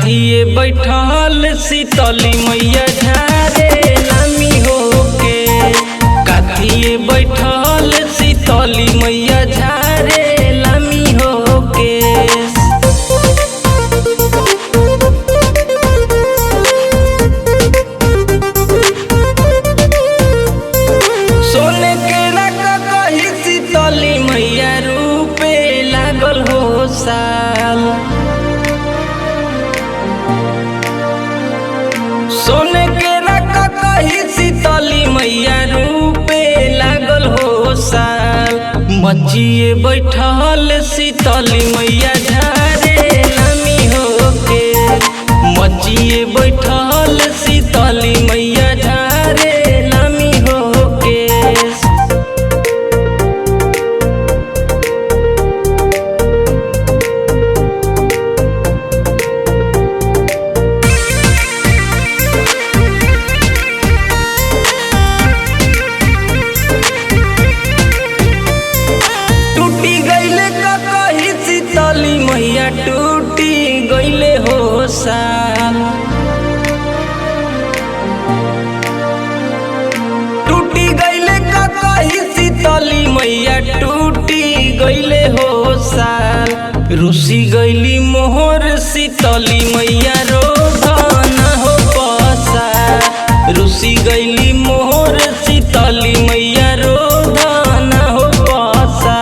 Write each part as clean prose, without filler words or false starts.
काठिए बैठल शीतली मैया झारे लामी होके। काठिए बैठल शीतली मैया झारे लामी होके। सोने के रका कही शीतली मैया रूपे लागल हो साल। सोने के रका कही शीतली मैया रूपे लागल हो साल। मचिए बैठल शीतली मैया झारे लामी होके। मचिए बैठल शीतली मैया झारे लामी होके। शीतली मैया टूटी गईले हो साल। टूटी गईले का कही शीतली मैया टूटी गईले हो साल। रुसी गईली मोहर शीतली मैया रोधन हो पसा। रुसी गईली मोहर शीतली मैया रोधन हो पसा।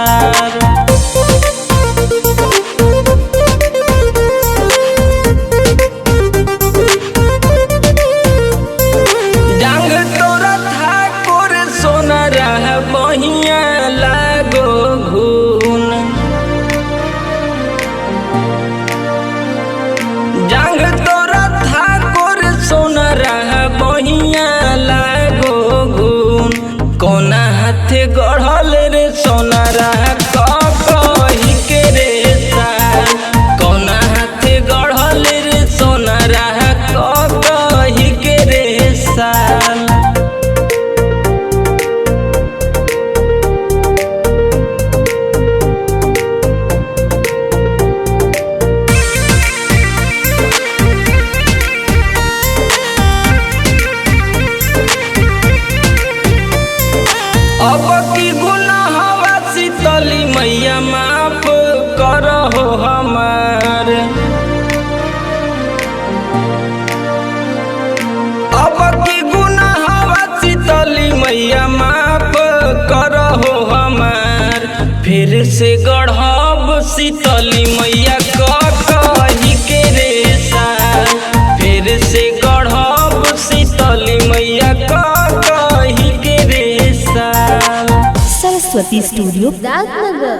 बहिया लागो घून जंग तोरा ठाकुर सोनरा बहिया लागो घून। कोना हाथे गढ़ल रे सोनरा कही के रे साल। कोना हाथे गढ़ल रे सोनरा कही के रे साल। अब की गुनाहवा शीतली मैया माफ करहो हमार। अब की गुनाहवा शीतली मैया माफ करहो हमार। फिर से गढ़ब शीतली मैया कही के रे साल। फिर से गढ़ब शीतली मैया कही के रे साल। सरस्वती स्टूडियो राजनगर।